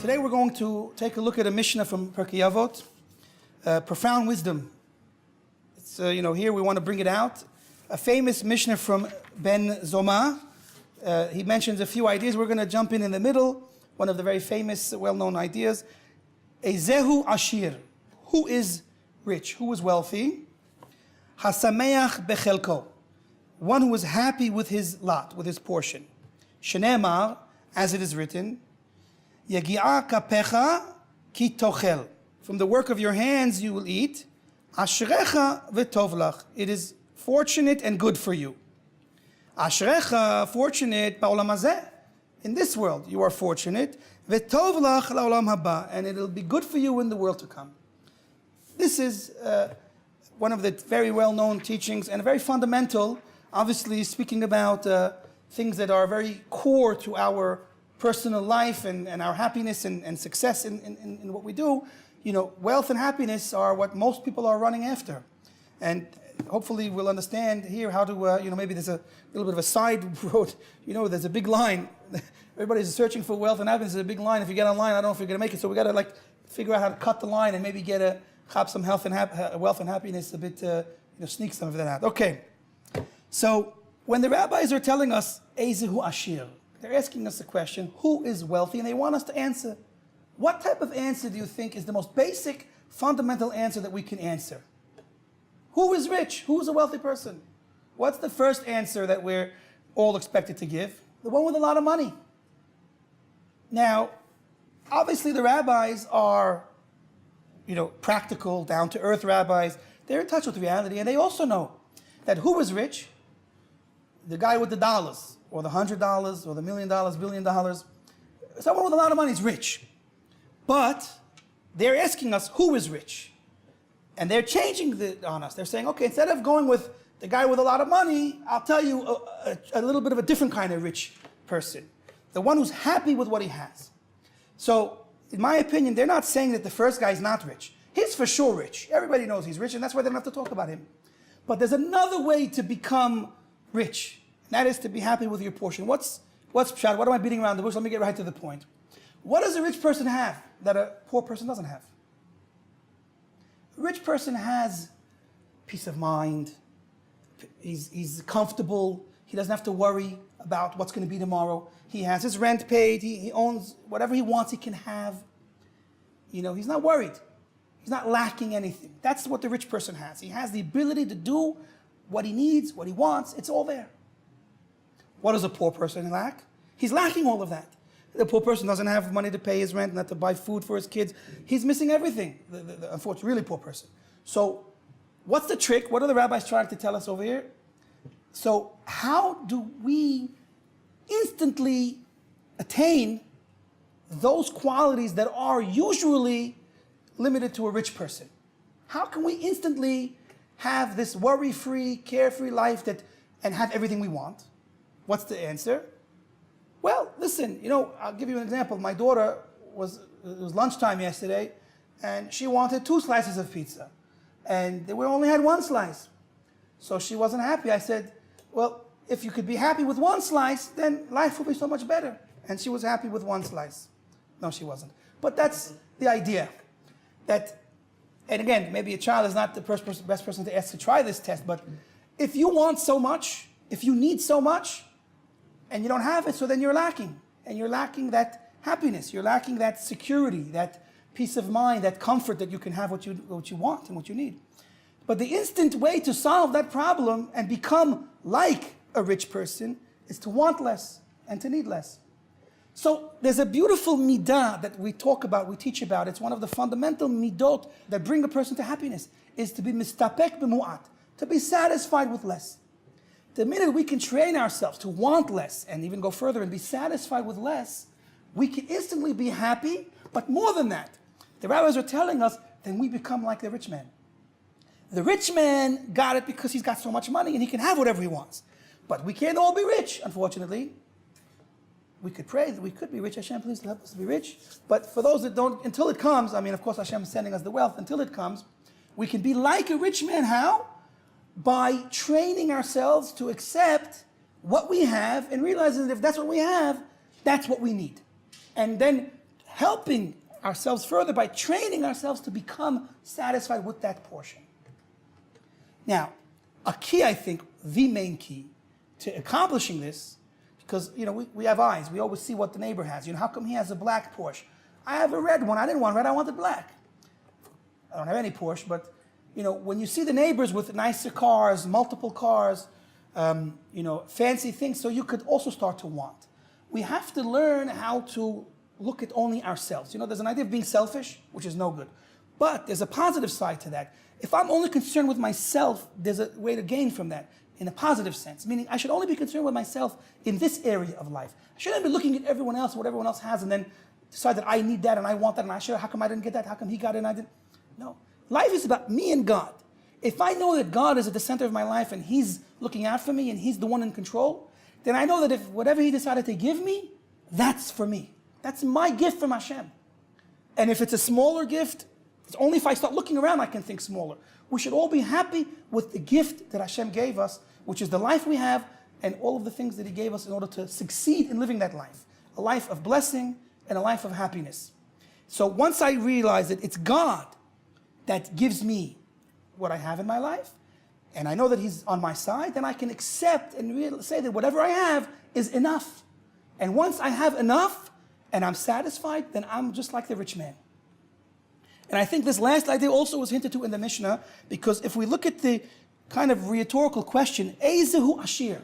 Today we're going to take a look at a Mishnah from Pirkei Avot, profound wisdom. It's, here we want to bring it out. A famous Mishnah from Ben Zoma. He mentions a few ideas. We're going to jump in the middle. One of the very famous, well-known ideas. Ezehu Ashir. Who is rich? Who is wealthy? Hasameach bechelko. One who is happy with his lot, with his portion. Shenemar, as it is written, Yagi'a kapecha ki tochel. From the work of your hands you will eat. Ashrecha v'tovlach. It is fortunate and good for you. Ashrecha, fortunate, ba'olam hazeh. In this world you are fortunate. V'tovlach la'olam haba. And it will be good for you in the world to come. This is one of the very well-known teachings and very fundamental, obviously speaking about things that are very core to our personal life and our happiness and success in what we do. Wealth and happiness are what most people are running after. And hopefully we'll understand here how to, maybe there's a little bit of a side road. There's a big line. Everybody's searching for wealth and happiness. There's a big line. If you get online, I don't know if you're going to make it. So we got to figure out how to cut the line and maybe have some wealth and happiness a bit, sneak some of that out. Okay. So when the rabbis are telling us, Ezehu Ashir, they're asking us a question, who is wealthy? And they want us to answer. What type of answer do you think is the most basic, fundamental answer that we can answer? Who is rich? Who is a wealthy person? What's the first answer that we're all expected to give? The one with a lot of money. Now, obviously the rabbis are, practical, down-to-earth rabbis. They're in touch with reality, and they also know that who is rich? The guy with the dollars, or the $100, or the $1 million, $1 billion. Someone with a lot of money is rich. But they're asking us who is rich. And they're changing it on us. They're saying, okay, instead of going with the guy with a lot of money, I'll tell you a little bit of a different kind of rich person. The one who's happy with what he has. So, in my opinion, they're not saying that the first guy is not rich. He's for sure rich. Everybody knows he's rich, and that's why they don't have to talk about him. But there's another way to become rich. And that is to be happy with your portion. What's pshat? What am I beating around the bush? Let me get right to the point. What does a rich person have that a poor person doesn't have? A rich person has peace of mind. He's comfortable. He doesn't have to worry about what's going to be tomorrow. He has his rent paid. He owns whatever he wants, he can have. He's not worried. He's not lacking anything. That's what the rich person has. He has the ability to do what he needs, what he wants. It's all there. What does a poor person lack? He's lacking all of that. The poor person doesn't have money to pay his rent, not to buy food for his kids. He's missing everything, the unfortunately, really poor person. So what's the trick? What are the rabbis trying to tell us over here? So how do we instantly attain those qualities that are usually limited to a rich person? How can we instantly have this worry-free, carefree life and have everything we want? What's the answer? Well, listen, I'll give you an example. My daughter it was lunchtime yesterday, and she wanted 2 slices of pizza. And we only had 1 slice. So she wasn't happy. I said, well, if you could be happy with 1 slice, then life will be so much better. And she was happy with 1 slice. No, she wasn't. But that's the idea. And again, maybe a child is not the best person to ask to try this test, but if you want so much, if you need so much, and you don't have it, so then you're lacking. And you're lacking that happiness. You're lacking that security, that peace of mind, that comfort that you can have what you want and what you need. But the instant way to solve that problem and become like a rich person is to want less and to need less. So there's a beautiful midah that we talk about, we teach about. It's one of the fundamental midot that bring a person to happiness, is to be mistapek b'mu'at, to be satisfied with less. The minute we can train ourselves to want less and even go further and be satisfied with less, we can instantly be happy. But more than that, the rabbis are telling us, then we become like the rich man. The rich man got it because he's got so much money and he can have whatever he wants. But we can't all be rich, unfortunately. We could pray that we could be rich. Hashem, please help us to be rich. But for those that don't, until it comes, of course Hashem is sending us the wealth. Until it comes, we can be like a rich man. How? by training ourselves to accept what we have and realizing that if that's what we have, that's what we need. And then helping ourselves further by training ourselves to become satisfied with that portion. Now, a key, I think, the main key to accomplishing this, because we have eyes, we always see what the neighbor has. How come he has a black Porsche? I have a red one. I didn't want red, I wanted black. I don't have any Porsche, but when you see the neighbors with nicer cars, multiple cars, fancy things, so you could also start to want. We have to learn how to look at only ourselves. There's an idea of being selfish, which is no good. But there's a positive side to that. If I'm only concerned with myself, there's a way to gain from that in a positive sense, meaning I should only be concerned with myself in this area of life. I shouldn't be looking at everyone else, what everyone else has, and then decide that I need that and I want that, and how come I didn't get that? How come he got it and I didn't? No. Life is about me and God. If I know that God is at the center of my life and He's looking out for me and He's the one in control, then I know that if whatever He decided to give me, that's for me. That's my gift from Hashem. And if it's a smaller gift, it's only if I start looking around I can think smaller. We should all be happy with the gift that Hashem gave us, which is the life we have and all of the things that He gave us in order to succeed in living that life. A life of blessing and a life of happiness. So once I realize that it's God that gives me what I have in my life, and I know that He's on my side, then I can accept and say that whatever I have is enough. And once I have enough and I'm satisfied, then I'm just like the rich man. And I think this last idea also was hinted to in the Mishnah, because if we look at the kind of rhetorical question, Eizehu Ashir,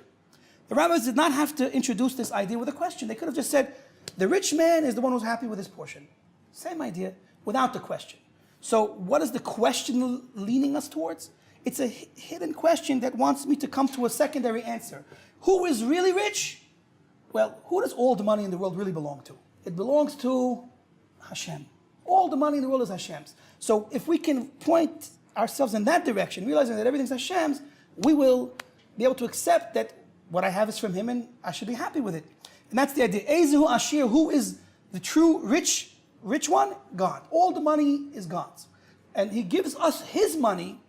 the rabbis did not have to introduce this idea with a question. They could have just said, the rich man is the one who's happy with his portion. Same idea, without the question. So what is the question leaning us towards? It's a hidden question that wants me to come to a secondary answer. Who is really rich? Well, who does all the money in the world really belong to? It belongs to Hashem. All the money in the world is Hashem's. So if we can point ourselves in that direction, realizing that everything's Hashem's, we will be able to accept that what I have is from Him and I should be happy with it. And that's the idea. Eizehu Ashir, who is the true rich one? God. All the money is God's. And He gives us His money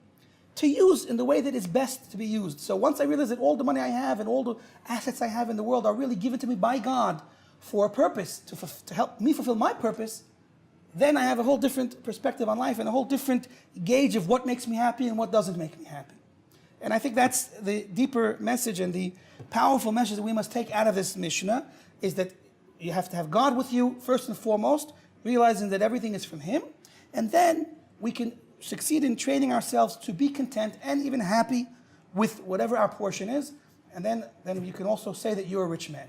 to use in the way that is best to be used. So once I realize that all the money I have and all the assets I have in the world are really given to me by God for a purpose, to help me fulfill my purpose, then I have a whole different perspective on life and a whole different gauge of what makes me happy and what doesn't make me happy. And I think that's the deeper message and the powerful message that we must take out of this Mishnah, is that you have to have God with you first and foremost, realizing that everything is from Him, and then we can succeed in training ourselves to be content and even happy with whatever our portion is, and then you can also say that you're a rich man.